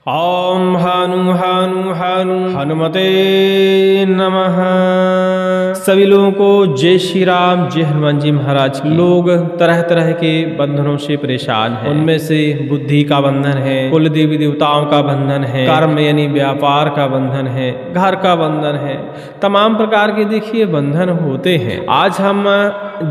ओम हानु हानु हानु हनुमते नमः। सभी लोगों को जय श्री राम, जय हनुमान जी महाराज की। लोग तरह तरह के बंधनों से परेशान हैं। उनमें से बुद्धि का बंधन है, कुल देवी देवताओं का बंधन है, कर्म यानी व्यापार का बंधन है, घर का बंधन है, तमाम प्रकार के देखिए बंधन होते हैं। आज हम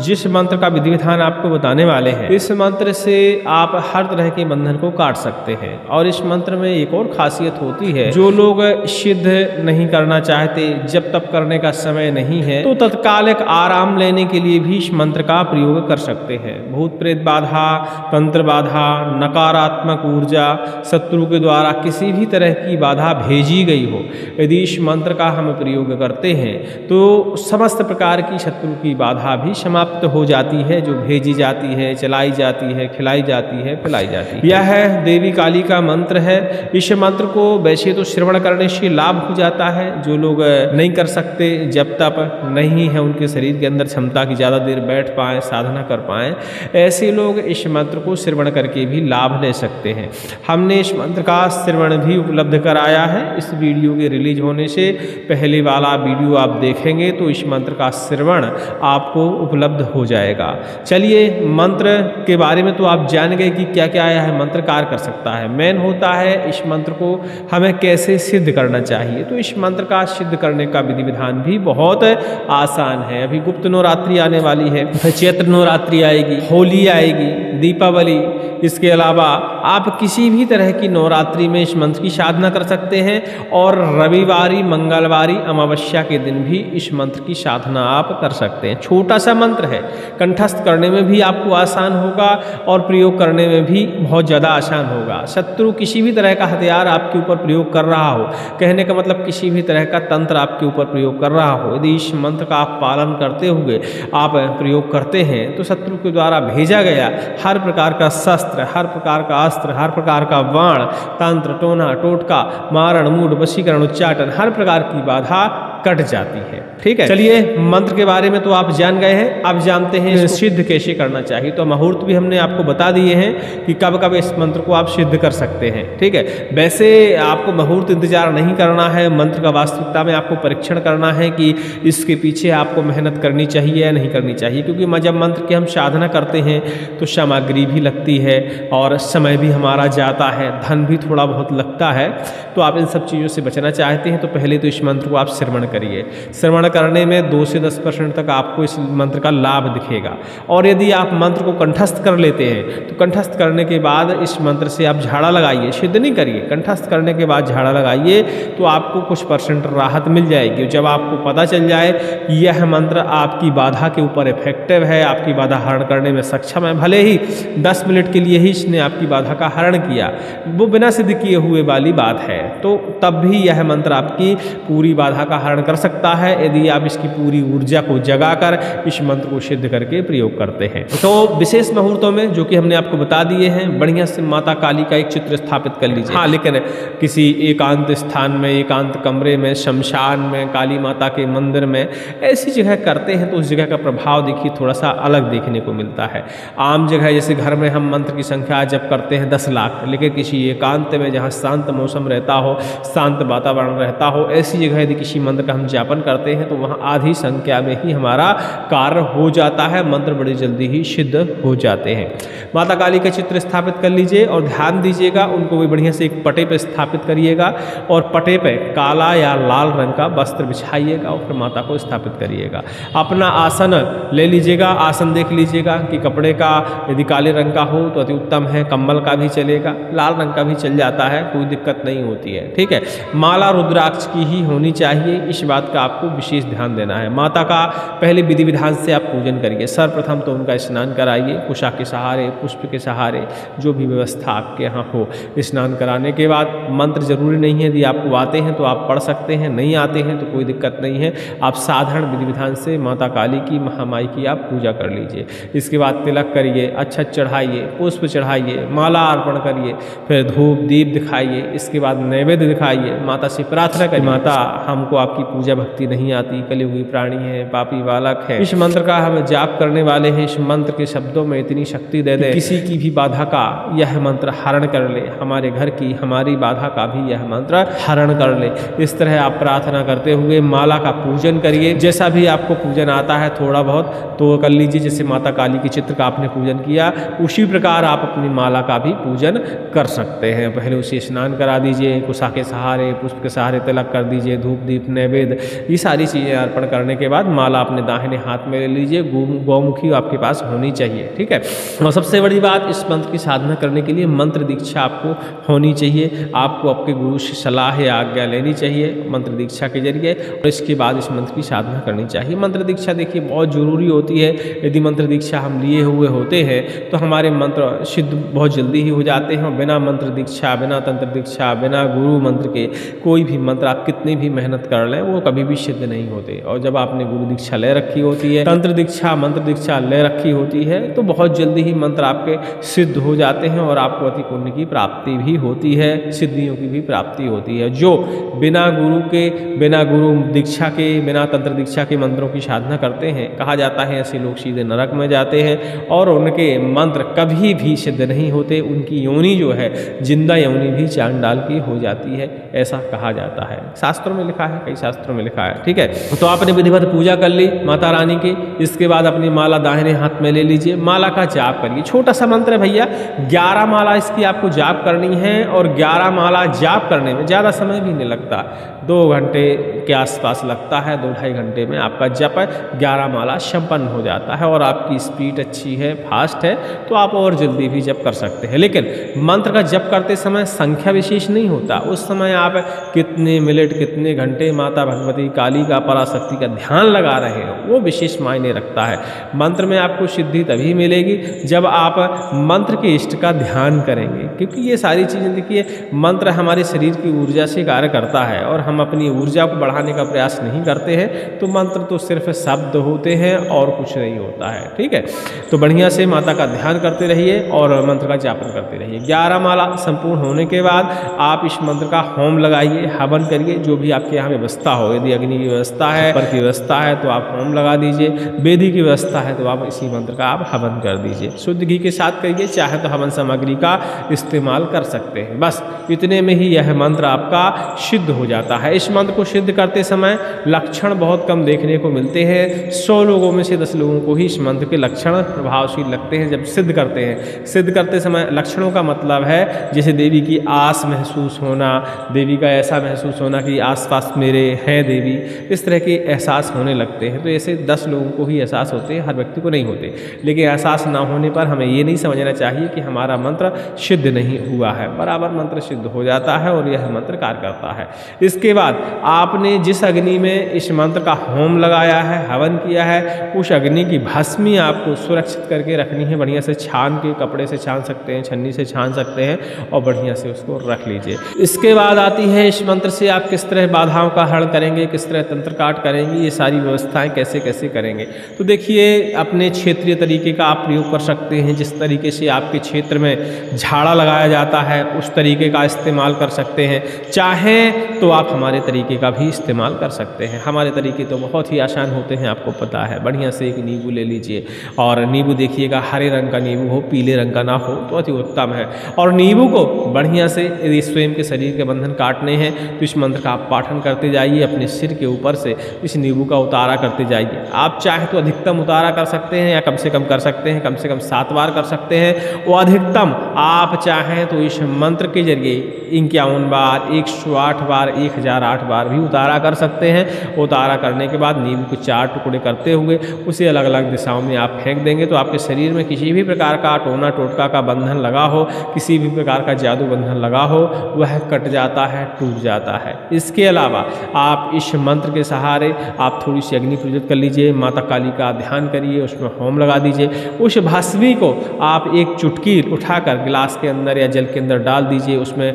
जिस मंत्र का विधि विधान आपको बताने वाले हैं, इस मंत्र से आप हर तरह के बंधन को काट सकते हैं। और इस मंत्र में एक और खासियत होती है, जो लोग सिद्ध नहीं करना चाहते, जब तब करने का समय नहीं है, तो तत्कालिक आराम लेने के लिए भी इस मंत्र का प्रयोग कर सकते हैं। भूत प्रेत बाधा, तंत्र बाधा, नकारात्मक ऊर्जा, शत्रु के द्वारा किसी भी तरह की बाधा भेजी गई हो, यदि इस मंत्र का हम प्रयोग करते हैं तो समस्त प्रकार की शत्रु की बाधा भी समाप्त हो जाती है, जो भेजी जाती है, चलाई जाती है, खिलाई जाती है, पिलाई जाती है। यह है देवी काली का मंत्र है। इस मंत्र को वैसे तो श्रवण करने से लाभ हो जाता है। जो लोग नहीं कर सकते, जब तक नहीं है उनके शरीर के अंदर क्षमता की ज़्यादा देर बैठ पाए, साधना कर पाए, ऐसे लोग इस मंत्र को श्रवण करके भी लाभ ले सकते हैं। हमने इस मंत्र का श्रवण भी उपलब्ध कराया है। इस वीडियो के रिलीज होने से पहले वाला वीडियो आप देखेंगे तो इस मंत्र का श्रवण आपको उपलब्ध हो जाएगा। चलिए, मंत्र के बारे में तो आप जान गए कि क्या क्या यह मंत्र कार्य कर सकता है। मेन होता है इस मंत्र को हमें कैसे सिद्ध करना चाहिए। तो इस मंत्र का सिद्ध करने का विधि विधान भी बहुत आसान है। अभी गुप्त नवरात्रि आने वाली है, चैत्र नवरात्रि आएगी, होली आएगी, दीपावली, इसके अलावा आप किसी भी तरह की नवरात्रि में इस मंत्र की साधना कर सकते हैं। और रविवारी, मंगलवारी, अमावस्या के दिन भी इस मंत्र की साधना आप कर सकते हैं। छोटा सा मंत्र है, कंठस्थ करने में भी आपको आसान होगा और प्रयोग करने में भी बहुत ज़्यादा आसान होगा। शत्रु किसी भी तरह का हथियार आपके ऊपर प्रयोग कर रहा हो, कहने का मतलब किसी भी तरह का तंत्र आपके ऊपर प्रयोग कर रहा हो, यदि इस मंत्र का आप पालन करते हुए आप प्रयोग करते हैं तो शत्रु के द्वारा भेजा गया हर प्रकार का शस्त्र, हर प्रकार का अस्त्र, हर प्रकार का बाण, तंत्र, टोना, टोटका, मारण, मूड, वशीकरण, उच्चाटन, हर प्रकार की बाधा कट जाती है। ठीक है, चलिए, मंत्र के बारे में तो आप जान गए हैं। अब जानते हैं सिद्ध कैसे करना चाहिए। तो मुहूर्त भी हमने आपको बता दिए हैं कि कब कब इस मंत्र को आप सिद्ध कर सकते हैं। ठीक है, वैसे आपको मुहूर्त इंतजार नहीं करना है। मंत्र का वास्तविकता में आपको परीक्षण करना है कि इसके पीछे आपको मेहनत करनी चाहिए या नहीं करनी चाहिए। क्योंकि जब मंत्र की हम साधना करते हैं तो सामग्री भी लगती है और समय भी हमारा जाता है, धन भी थोड़ा बहुत लगता है। तो आप इन सब चीज़ों से बचना चाहते हैं तो पहले तो इस मंत्र को आप श्रवण करिए। श्रवण करने में 2 से 10% तक आपको इस मंत्र का लाभ दिखेगा। और यदि आप मंत्र को कंठस्थ कर लेते हैं तो कंठस्थ करने के बाद इस मंत्र से आप झाड़ा लगाइए, सिद्ध नहीं करिए। कंठस्थ करने के बाद झाड़ा लगाइए तो आपको कुछ % राहत मिल जाएगी। जब आपको पता चल जाए कि यह मंत्र आपकी बाधा के ऊपर इफेक्टिव है, आपकी बाधा हरण करने में सक्षम है, भले ही 10 मिनट के लिए ही इसने आपकी बाधा का हरण किया, वो बिना सिद्ध किए हुए वाली बात है, तो तब भी यह मंत्र आपकी पूरी बाधा का हरण कर सकता है यदि आप इसकी पूरी ऊर्जा को जगाकर इस मंत्र को सिद्ध करके प्रयोग करते हैं। तो विशेष मुहूर्तों में जो कि हमने आपको बता दिए हैं, बढ़िया से माता काली का एक चित्र स्थापित कर लीजिए। हाँ, लेकिन किसी एकांत स्थान में, एकांत कमरे में, शमशान में, काली माता के मंदिर में, ऐसी जगह करते हैं तो उस जगह का प्रभाव देखिए थोड़ा सा अलग देखने को मिलता है। आम जगह जैसे घर में हम मंत्र की संख्या जब करते हैं 10 लाख, लेकिन किसी एकांत में जहाँ शांत मौसम रहता हो, शांत वातावरण रहता हो, ऐसी जगह यदि किसी मंत्र का हम जापन करते हैं तो वहाँ आधी संख्या में ही हमारा कार्य हो जाता है, मंत्र बड़ी जल्दी ही सिद्ध हो जाते हैं। माता काली का चित्र स्थापित कर लीजिए और ध्यान दीजिएगा, उनको भी बढ़िया से एक पटे पे स्थापित करिएगा और पटे पे काला या लाल रंग का वस्त्र बिछाइएगा और फिर माता को स्थापित करिएगा। अपना आसन ले लीजिएगा, आसन देख लीजिएगा कि कपड़े का यदि काले रंग का हो तो अति उत्तम है, कंबल का भी चलेगा, लाल रंग का भी चल जाता है, कोई दिक्कत नहीं होती है। ठीक है, माला रुद्राक्ष की ही होनी चाहिए, इस बात का आपको विशेष ध्यान देना है। माता का पहले विधि विधान से आप पूजन करिए। सर्वप्रथम तो उनका स्नान कराइए, कुशा के सहारे, पुष्प के सहारे, जो भी व्यवस्था आपके यहाँ हो। स्नान कराने के बाद मंत्र जरूरी नहीं है, यदि आपको आते हैं तो आप पढ़ सकते हैं, नहीं आते हैं तो कोई दिक्कत नहीं है, आप साधारण विधि विधान से माता काली की, महामाई की आप पूजा कर लीजिए। इसके बाद तिलक करिए, अक्षत चढ़ाइए, पुष्प चढ़ाइए, माला अर्पण करिए, फिर धूप दीप दिखाइए, इसके बाद नैवेद्य दिखाइए, माता से प्रार्थना करिए, माता हमको आपकी पूजा भक्ति नहीं आती, कलियुगी प्राणी है, पापी बालक है। इस मंत्र का हम जाप करने वाले हैं, इस मंत्र के शब्दों में इतनी शक्ति दे दे किसी की भी बाधा का यह मंत्र हरण कर ले, हमारे घर की हमारी बाधा का भी यह मंत्र हरण कर ले। इस तरह आप प्रार्थना करते हुए माला का पूजन करिए। जैसा भी आपको पूजन आता है थोड़ा बहुत तो कर लीजिए, जैसे माता काली के चित्र का आपने पूजन किया उसी प्रकार आप अपनी माला का भी पूजन कर सकते हैं। पहले उसे स्नान करा दीजिए, कुशा के सहारे पुष्प के सहारे तिलक कर दीजिए, धूप दीप नैवेद्य ये सारी चीज़ें अर्पण करने के बाद माला अपने दाहिने हाथ में ले लीजिए। गौमुखी आपके पास होनी चाहिए, ठीक है। और सबसे बड़ी बात, इस मंत्र की साधना करने के लिए मंत्र दीक्षा आपको होनी चाहिए। आपको आपके गुरु से सलाह या आज्ञा लेनी चाहिए मंत्र दीक्षा के जरिए, और इसके बाद इस मंत्र की साधना करनी चाहिए। मंत्र दीक्षा देखिए बहुत ज़रूरी होती है। यदि मंत्र दीक्षा हम लिए हुए होते हैं तो हमारे मंत्र सिद्ध बहुत जल्दी ही हो जाते हैं। बिना मंत्र दीक्षा, बिना तंत्र दीक्षा, बिना गुरु मंत्र के कोई भी मंत्र आप कितनी भी मेहनत कर लें वो कभी भी सिद्ध नहीं होते। और जब आपने गुरु दीक्षा ले रखी होती है, तंत्र दीक्षा मंत्र दीक्षा ले रखी होती है तो बहुत जल्दी ही मंत्र आपके सिद्ध हो जाते हैं और आपको अति पुण्य की प्राप्ति भी होती है, सिद्धियों की भी प्राप्ति होती है। जो बिना गुरु के, बिना गुरु दीक्षा के, बिना तंत्र दीक्षा के मंत्रों की साधना करते हैं, कहा जाता है ऐसे लोग सीधे नरक में जाते हैं और उनके मंत्र कभी भी सिद्ध नहीं होते। उनकी योनि जो है जिंदा योनि भी चांडाल की हो जाती है, ऐसा कहा जाता है। शास्त्रों में लिखा है, कई शास्त्रों में लिखा है, ठीक है। तो आपने विधिवत पूजा कर ली माता रानी की। इसके बाद अपनी माला दाहिने हाथ में ले लीजिए, माला का जाप करिए। छोटा सा मंत्र है भैया, 11 माला इसकी आपको जाप करनी है और 11 माला जाप करने में ज़्यादा समय भी नहीं लगता, 2 घंटे के आसपास लगता है। 2-2.5 घंटे में आपका जप 11 माला संपन्न हो जाता है। और आपकी स्पीड अच्छी है, फास्ट है तो आप और जल्दी भी जप कर सकते हैं। लेकिन मंत्र का जप करते समय संख्या विशेष नहीं होता, उस समय आप कितने मिनट कितने घंटे माता भगवती काली का पराशक्ति का ध्यान लगा रहे हो वो विशेष मायने रखता है। मंत्र में आपको सिद्धि तभी मिलेगी जब आप मंत्र के इष्ट का ध्यान करेंगे, क्योंकि ये सारी चीज़ें देखिए मंत्र हमारे शरीर की ऊर्जा से कार्य करता है और हम अपनी ऊर्जा को बढ़ाने का प्रयास नहीं करते हैं तो मंत्र तो सिर्फ शब्द होते हैं और कुछ नहीं होता है, ठीक है। तो बढ़िया से माता का ध्यान करते रहिए और मंत्र का जापन करते रहिए। 11 माला संपूर्ण होने के बाद आप इस मंत्र का होम लगाइए, हवन करिए, जो भी आपके यहाँ व्यवस्था हो। यदि अग्नि की व्यवस्था है, पर की व्यवस्था है तो आप होम लगा दीजिए, वेदी की व्यवस्था है तो आप इसी मंत्र का आप हवन कर दीजिए। शुद्ध घी के साथ करिए, चाहे तो हवन सामग्री का इस्तेमाल कर सकते हैं। बस इतने में ही यह मंत्र आपका सिद्ध हो जाता है। इस मंत्र को सिद्ध करते समय लक्षण बहुत कम देखने को मिलते हैं। 100 लोगों में से 10 लोगों को ही इस मंत्र के लक्षण प्रभावशील लगते हैं जब सिद्ध करते हैं। सिद्ध करते समय लक्षणों का मतलब है जैसे देवी की आस महसूस होना, देवी का ऐसा महसूस होना कि आसपास मेरे हैं देवी, इस तरह के एहसास होने लगते हैं। तो ऐसे 10 लोगों को ही एहसास होते हैं, हर व्यक्ति को नहीं होते। लेकिन एहसास ना होने पर हमें ये नहीं समझना चाहिए कि हमारा मंत्र सिद्ध नहीं हुआ है, बराबर मंत्र सिद्ध हो जाता है और यह मंत्र कार्य करता है। इसके बाद आपने जिस अग्नि में इस मंत्र का होम लगाया है, हवन किया है, उस अग्नि की भस्मी आपको सुरक्षित करके रखनी है। बढ़िया से छान के, कपड़े से छान सकते हैं, छन्नी से छान सकते हैं और बढ़िया से उसको रख लीजिए। इसके बाद आती है इस मंत्र से आप किस तरह बाधाओं का हरण करेंगे, किस तरह तंत्र काट करेंगे, ये सारी व्यवस्थाएं कैसे कैसे करेंगे। तो देखिए अपने क्षेत्रीय तरीके का आप प्रयोग कर सकते हैं। जिस तरीके से आपके क्षेत्र में झाड़ा लगाया जाता है उस तरीके का इस्तेमाल कर सकते हैं। चाहें तो आप हमारे तरीके का भी इस्तेमाल कर सकते हैं। हमारे तरीके तो बहुत ही आसान होते हैं, आपको पता है। बढ़िया से एक नींबू ले लीजिए और नींबू देखिएगा हरे रंग का नींबू हो, पीले रंग का ना हो तो अति उत्तम है। और नींबू को बढ़िया से यदि स्वयं के शरीर के बंधन काटने हैं तो इस मंत्र का आप पाठन करते जाइए, अपने सिर के ऊपर से इस नींबू का उतारा करते जाइए। आप चाहे तो अधिकतम उतारा कर सकते हैं या कम से कम कर सकते हैं, कम से कम 7 बार कर सकते हैं। वो अधिकतम आप चाहें तो इस मंत्र के जरिए 51 बार, 108 बार, 1008 बार भी उतारा कर सकते हैं। उतारा करने के बाद नींबू के 4 टुकड़े करते हुए उसे अलग अलग दिशाओं में आप फेंक देंगे तो आपके शरीर में किसी भी प्रकार का टोना टोटका का बंधन लगा हो, किसी भी प्रकार का जादू बंधन लगा हो, वह कट जाता है, टूट जाता है। इसके अलावा आप इस मंत्र के सहारे आप थोड़ी सी अग्नि प्रज्वलित कर लीजिए, माता काली का ध्यान करिए, उसमें होम लगा दीजिए। उस भस्मी को आप एक चुटकी उठाकर गिलास के अंदर या जल के अंदर डाल दीजिए। उसमें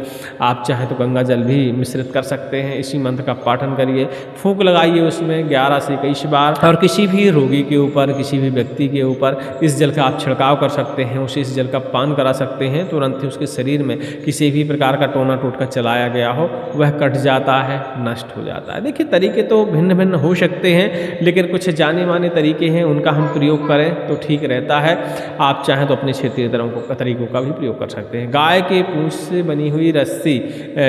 आप चाहें तो गंगा जल भी मिश्रित कर सकते हैं। इसी मंत्र का पाठन करिए, फूंक लगाइए उसमें 11 से 21 बार और किसी भी रोगी के ऊपर, किसी भी व्यक्ति के ऊपर इस जल का आप छिड़काव कर सकते हैं। उसे इस जल का पान करा सकते हैं, तुरंत ही उसके शरीर में किसी भी प्रकार का टोना टोटका चलाया गया हो वह कट जाता है, नष्ट हो जाता है। जाता है। देखिए तरीके तो भिन्न भिन्न हो सकते हैं, लेकिन कुछ जाने माने तरीके हैं, उनका हम प्रयोग करें तो ठीक रहता है। आप चाहें तो अपने क्षेत्रीय तरीकों का भी प्रयोग कर सकते हैं। गाय के पूंछ से बनी हुई रस्सी,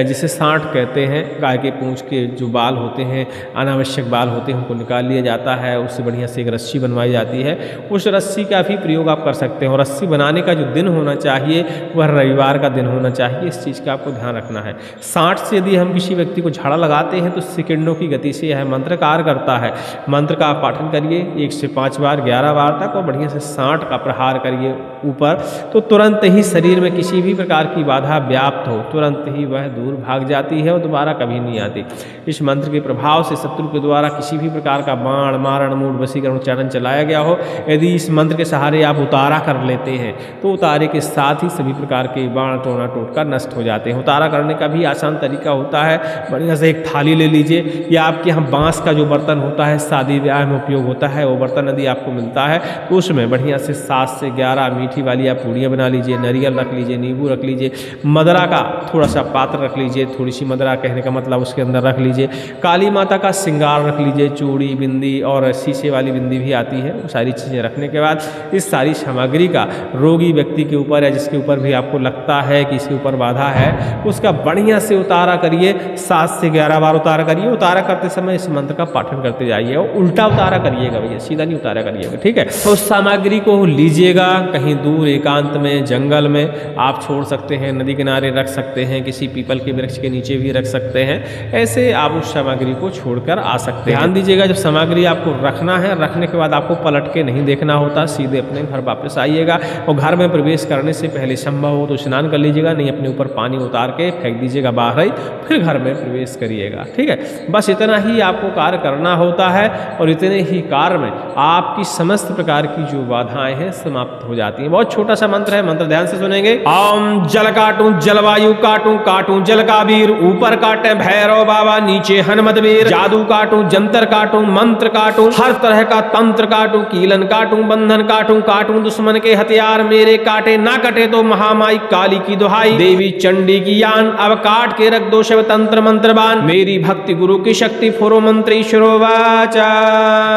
जिसे सांठ कहते हैं, गाय के पूंछ के जो बाल होते हैं, अनावश्यक बाल होते हैं, उनको निकाल लिया जाता है, उससे बढ़िया से एक रस्सी बनवाई जाती है। उस रस्सी का भी प्रयोग आप कर सकते हैं। और रस्सी बनाने का जो दिन होना चाहिए वह रविवार का दिन होना चाहिए, इस चीज़ का आपको ध्यान रखना है। सांठ से यदि हम किसी व्यक्ति को झाड़ा लगाते हैं तो सेकंडों की गति से यह मंत्र कार्य करता है। मंत्र का आप पाठन करिए 1 से 5 बार 11 बार तक, और बढ़िया से सांठ का प्रहार करिए ऊपर, तो तुरंत ही शरीर में किसी भी प्रकार की बाधा व्याप्त हो, तुरंत ही वह दूर भाग जाती है और दोबारा कभी नहीं आती। इस मंत्र के प्रभाव से शत्रु के द्वारा किसी भी प्रकार का बाण, मारण, मूड, वशीकरण, उच्चारण चलाया गया हो, यदि इस मंत्र के सहारे आप उतारा कर लेते हैं तो उतारे के साथ ही सभी प्रकार के बाण, टोना, टोटका नष्ट हो जाते हैं। उतारा करने का भी आसान तरीका होता है। बढ़िया से एक थाली ले लीजिए, या आपके यहाँ बांस का जो बर्तन होता है, शादी ब्याह में उपयोग होता है, वो बर्तन यदि आपको मिलता है तो उसमें बढ़िया से 7 से 11 मीठी वाली आप पूड़ियाँ बना लीजिए, नारियल रख लीजिए, नींबू रख लीजिए, मदरा का थोड़ा सा पात्र रख लीजिए, थोड़ी सी मदरा कहने का मतलब उसके अंदर रख लीजिए, काली माता का श्रृंगार रख लीजिए, चूड़ी, बिंदी और शीशे वाली बिंदी भी आती है, वो सारी चीज़ें रखने के बाद इस सारी सामग्री का रोगी व्यक्ति के ऊपर या जिसके ऊपर भी आपको लगता है कि इसके ऊपर बाधा है, उसका बढ़िया से उतारा करिए। 7 से 11 बार उतारा करिए। उतारा करते समय इस मंत्र का पाठन करते जाइए, और उल्टा उतारा करिएगा भैया, सीधा नहीं उतारा करिएगा, ठीक है। तो उस सामग्री को लीजिएगा, कहीं दूर एकांत में, जंगल में आप छोड़ सकते हैं, नदी किनारे रख सकते हैं, किसी पीपल के वृक्ष के नीचे भी रख सकते हैं। ऐसे आप उस सामग्री को छोड़कर आ सकते हैं। ध्यान दीजिएगा, जब सामग्री आपको रखना है, रखने के बाद आपको पलट के नहीं देखना होता, सीधे अपने घर वापस आइएगा। और घर में प्रवेश करने से पहले संभव हो तो स्नान कर लीजिएगा, नहीं अपने ऊपर पानी उतार के फेंक दीजिएगा बाहर ही, फिर घर में प्रवेश करिएगा, ठीक है। बस इतना ही आपको कार्य करना होता है, और इतने ही कार्य में आपकी समस्त प्रकार की जो बाधाएं हैं समाप्त हो जाती हैं। बहुत छोटा सा मंत्र है, मंत्र ध्यान से सुनेंगे। ओम जल काटूं, जलवायु काटूं, काटूं जल का वीर, ऊपर काटे भैरव बाबा, नीचे हनुमत वीर, जादू काटूं, जंतर काटूं, मंत्र काटूं, हर तरह का तंत्र काटूं, कीलन काटूं, बंधन काटूं, काटूं दुश्मन के हथियार मेरे, काटे ना कटे तो महामाई काली की दुहाई, देवी चंडी की यान, अब काट के रख दो शिव तंत्र मंत्रबान, मेरी भक्ति गुरु की शक्ति फुरो मंत्रीश्वरो वाचा।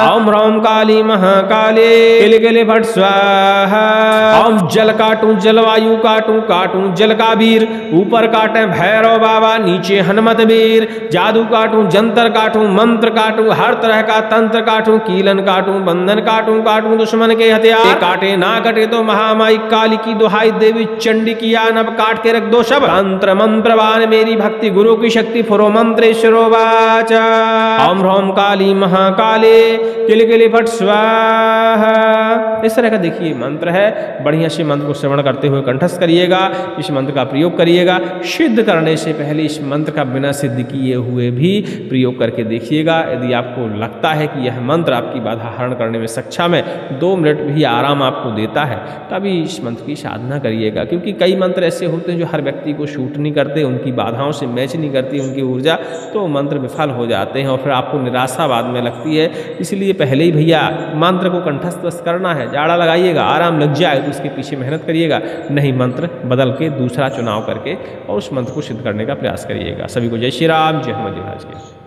ओम ह्रौम काली महाकाले गिले गिले भट स्वाहा। ओम जल काटूं, जलवायु काटूं, काटूं जल का वीर, ऊपर काटे भैरव बाबा, नीचे हनुमत वीर, जादू काटूं, जंतर काटूं, मंत्र काटूं, हर तरह का तंत्र काटूं, कीलन काटूं, बंधन काटूं, काटूं दुश्मन के हथियार, काटे ना कटे तो महामाई काली की दुहाई, देवी चंडी की यान, अब काट के रख दो सब तंत्र मंत्रवान, मेरी भक्ति गुरु की शक्ति फुरो मंत्रेश्वरो वाचा। ओम ह्रौम काली महाकाले किल किल फट स्वाहा। इस तरह का देखिए मंत्र है। बढ़िया से मंत्र को श्रवण करते हुए कंठस्थ करिएगा, इस मंत्र का प्रयोग करिएगा। सिद्ध करने से पहले इस मंत्र का बिना सिद्ध किए हुए भी प्रयोग करके देखिएगा। यदि आपको लगता है कि यह मंत्र आपकी बाधा हरण करने में सक्षम है, 2 मिनट भी आराम आपको देता है, तभी इस मंत्र की साधना करिएगा। क्योंकि कई मंत्र ऐसे होते हैं जो हर व्यक्ति को शूट नहीं करते, उनकी बाधाओं से मैच नहीं करती उनकी ऊर्जा, तो मंत्र विफल हो जाते हैं और फिर आपको निराशा बाद में लगती है। इसलिए पहले ही भैया मंत्र को कंठस्थ करना है। जाड़ा लगाइएगा, आराम लग जाए तो उसके पीछे मेहनत करिएगा, नहीं मंत्र बदल के दूसरा चुनाव करके और उस मंत्र को सिद्ध करने का प्रयास करिएगा। सभी को जय श्री राम, जय हनुमान जी महाराज के।